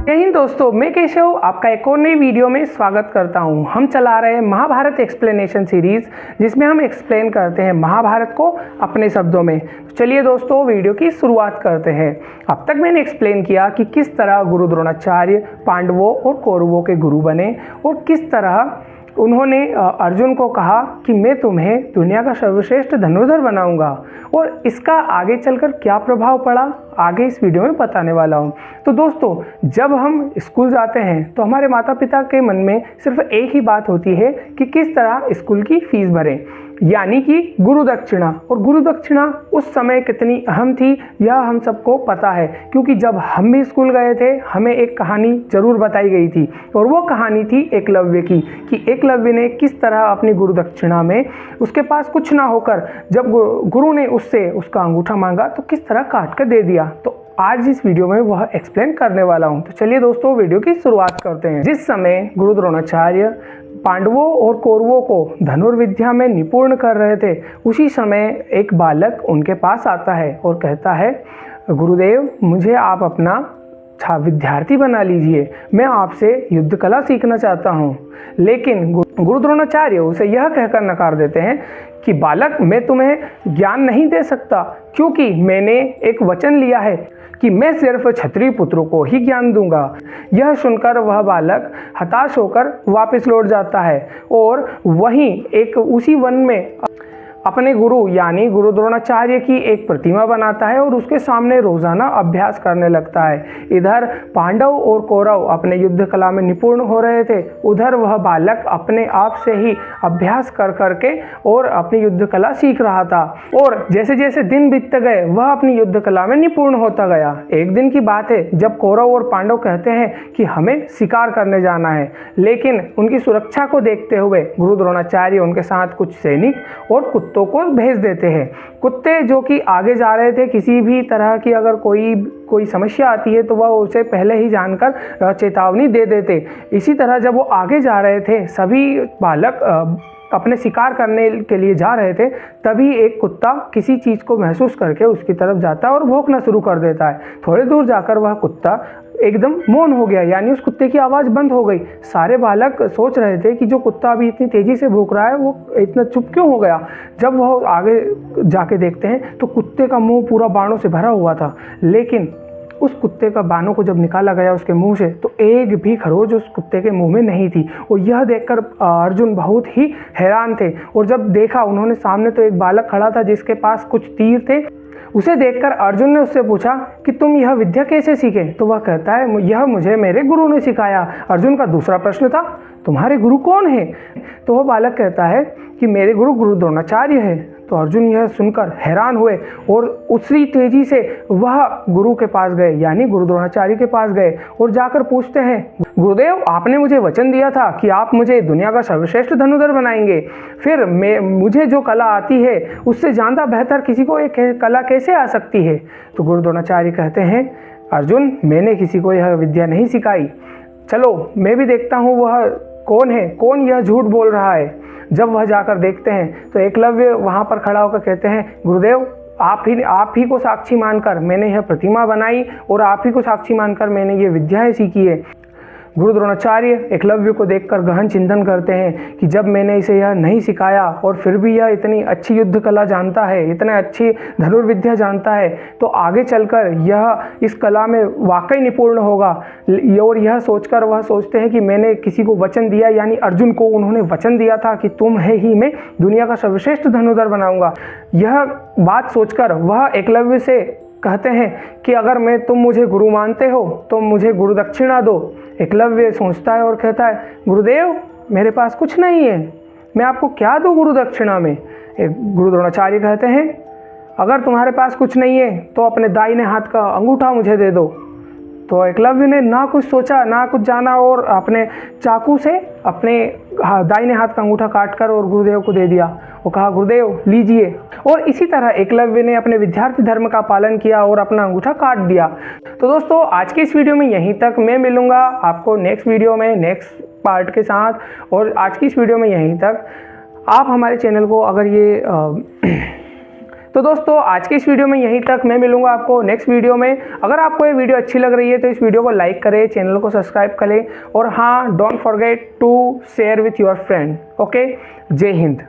जय हिंद दोस्तों, मैं केशव आपका एक और नई वीडियो में स्वागत करता हूं। हम चला रहे हैं महाभारत एक्सप्लेनेशन सीरीज, जिसमें हम एक्सप्लेन करते हैं महाभारत को अपने शब्दों में। तो चलिए दोस्तों, वीडियो की शुरुआत करते हैं। अब तक मैंने एक्सप्लेन किया कि किस तरह गुरु द्रोणाचार्य पांडवों और कौरवों के गुरु बने और किस तरह उन्होंने अर्जुन को कहा कि मैं तुम्हें दुनिया का सर्वश्रेष्ठ धनुर्धर बनाऊंगा, और इसका आगे चलकर क्या प्रभाव पड़ा आगे इस वीडियो में बताने वाला हूं। तो दोस्तों, जब हम स्कूल जाते हैं तो हमारे माता पिता के मन में सिर्फ एक ही बात होती है कि किस तरह स्कूल की फीस भरें, यानी कि गुरु दक्षिणा। और गुरु दक्षिणा उस समय कितनी अहम थी यह हम सबको पता है, क्योंकि जब हम भी स्कूल गए थे हमें एक कहानी जरूर बताई गई थी, और वो कहानी थी एकलव्य की, कि एकलव्य ने किस तरह अपनी गुरु दक्षिणा में उसके पास कुछ ना होकर जब गुरु ने उससे उसका अंगूठा मांगा तो किस तरह काट कर दे दिया। तो आज इस वीडियो में वह एक्सप्लेन करने वाला हूँ। तो चलिए दोस्तों, वीडियो की शुरुआत करते हैं। जिस समय गुरु द्रोणाचार्य पांडवों और कौरवों को धनुर्विद्या में निपुण कर रहे थे, उसी समय एक बालक उनके पास आता है और कहता है, गुरुदेव मुझे आप अपना विद्यार्थी बना लीजिए, मैं आपसे युद्ध कला सीखना चाहता हूँ। लेकिन गुरु द्रोणाचार्य उसे यह कहकर नकार देते हैं कि बालक, मैं तुम्हें ज्ञान नहीं दे सकता, क्योंकि मैंने एक वचन लिया है कि मैं सिर्फ क्षत्रिय पुत्रों को ही ज्ञान दूंगा। यह सुनकर वह बालक हताश होकर वापस लौट जाता है और वहीं एक उसी वन में अपने गुरु यानी गुरु द्रोणाचार्य की एक प्रतिमा बनाता है और उसके सामने रोजाना अभ्यास करने लगता है। इधर पांडव और कौरव अपने युद्ध कला में निपुण हो रहे थे, उधर वह बालक अपने आप से ही अभ्यास कर करके और अपनी युद्ध कला सीख रहा था। और जैसे जैसे दिन बीतते गए वह अपनी युद्ध कला में निपुण होता गया। एक दिन की बात है जब कौरव और पांडव कहते हैं कि हमें शिकार करने जाना है, लेकिन उनकी सुरक्षा को देखते हुए गुरु द्रोणाचार्य उनके साथ कुछ सैनिक और कुत्तों को भेज देते हैं। कुत्ते जो कि आगे जा रहे थे, किसी भी तरह की अगर कोई समस्या आती है तो वह उसे पहले ही जानकर चेतावनी दे देते। इसी तरह जब वो आगे जा रहे थे, सभी बालक अपने शिकार करने के लिए जा रहे थे, तभी एक कुत्ता किसी चीज़ को महसूस करके उसकी तरफ जाता है और भौंकना शुरू कर देता है। थोड़ी दूर जाकर वह कुत्ता एकदम मौन हो गया, यानी उस कुत्ते की आवाज़ बंद हो गई। सारे बालक सोच रहे थे कि जो कुत्ता अभी इतनी तेज़ी से भौंक रहा है वो इतना चुप क्यों हो गया। जब वह आगे जाके देखते हैं तो कुत्ते का मुंह पूरा बाणों से भरा हुआ था, लेकिन उस कुत्ते का बाणों को जब निकाला गया उसके मुंह से तो एक भी खरोच उस कुत्ते के मुंह में नहीं थी। और यह देखकर अर्जुन बहुत ही हैरान थे, और जब देखा उन्होंने सामने तो एक बालक खड़ा था जिसके पास कुछ तीर थे। उसे देखकर अर्जुन ने उससे पूछा कि तुम यह विद्या कैसे सीखे। तो वह कहता है, यह मुझे मेरे गुरु ने सिखाया। अर्जुन का दूसरा प्रश्न था, तुम्हारे गुरु कौन है? तो वह बालक कहता है कि मेरे गुरु द्रोणाचार्य है। तो अर्जुन यह सुनकर हैरान हुए और उसी तेजी से वह गुरु के पास गए, यानी गुरु द्रोणाचार्य के पास गए और जाकर पूछते हैं, गुरुदेव आपने मुझे वचन दिया था कि आप मुझे दुनिया का सर्वश्रेष्ठ धनुर्धर बनाएंगे, फिर मुझे जो कला आती है उससे ज़्यादा बेहतर किसी को एक कला कैसे आ सकती है? तो गुरु द्रोणाचार्य कहते हैं, अर्जुन मैंने किसी को यह विद्या नहीं सिखाई, चलो मैं भी देखता हूँ वह कौन है, कौन यह झूठ बोल रहा है। जब वह जाकर देखते हैं तो एकलव्य वहाँ पर खड़ा होकर कहते हैं, गुरुदेव आप ही को साक्षी मानकर मैंने यह प्रतिमा बनाई और आप ही को साक्षी मानकर मैंने ये विद्याएं सीखी है। गुरु द्रोणाचार्य एकलव्य को देखकर गहन चिंतन करते हैं कि जब मैंने इसे यह नहीं सिखाया और फिर भी यह इतनी अच्छी युद्ध कला जानता है, इतनी अच्छी धनुर्विद्या जानता है, तो आगे चलकर यह इस कला में वाकई निपुण होगा। और यह सोचकर वह सोचते हैं कि मैंने किसी को वचन दिया, यानी अर्जुन को उन्होंने वचन दिया था कि तुम्हें ही मैं दुनिया का सर्वश्रेष्ठ धनुर्धर बनाऊंगा। यह बात सोचकर वह एकलव्य से कहते हैं कि अगर तुम मुझे गुरु मानते हो तो मुझे गुरु दक्षिणा दो। एकलव्य सोचता है और कहता है, गुरुदेव मेरे पास कुछ नहीं है, मैं आपको क्या दूं गुरु दक्षिणा में? गुरु द्रोणाचार्य कहते हैं, अगर तुम्हारे पास कुछ नहीं है तो अपने दाहिने हाथ का अंगूठा मुझे दे दो। तो एकलव्य ने ना कुछ सोचा ना कुछ जाना और अपने चाकू से अपने दाहिने हाथ का अंगूठा काटकर और गुरुदेव को दे दिया। वो कहा, गुरुदेव लीजिए। और इसी तरह एकलव्य ने अपने विद्यार्थी धर्म का पालन किया और अपना अंगूठा काट दिया। तो दोस्तों, आज की इस वीडियो में यहीं तक। मैं मिलूंगा आपको नेक्स्ट वीडियो में नेक्स्ट पार्ट के साथ, और आज की इस वीडियो में यहीं तक। आप हमारे चैनल को अगर ये तो दोस्तों आज की इस वीडियो में यहीं तक। मैं मिलूंगा आपको नेक्स्ट वीडियो में। अगर आपको ये वीडियो अच्छी लग रही है तो इस वीडियो को लाइक करें, चैनल को सब्सक्राइब करें और हाँ, don't forget to share with your friend. Okay, जय हिंद।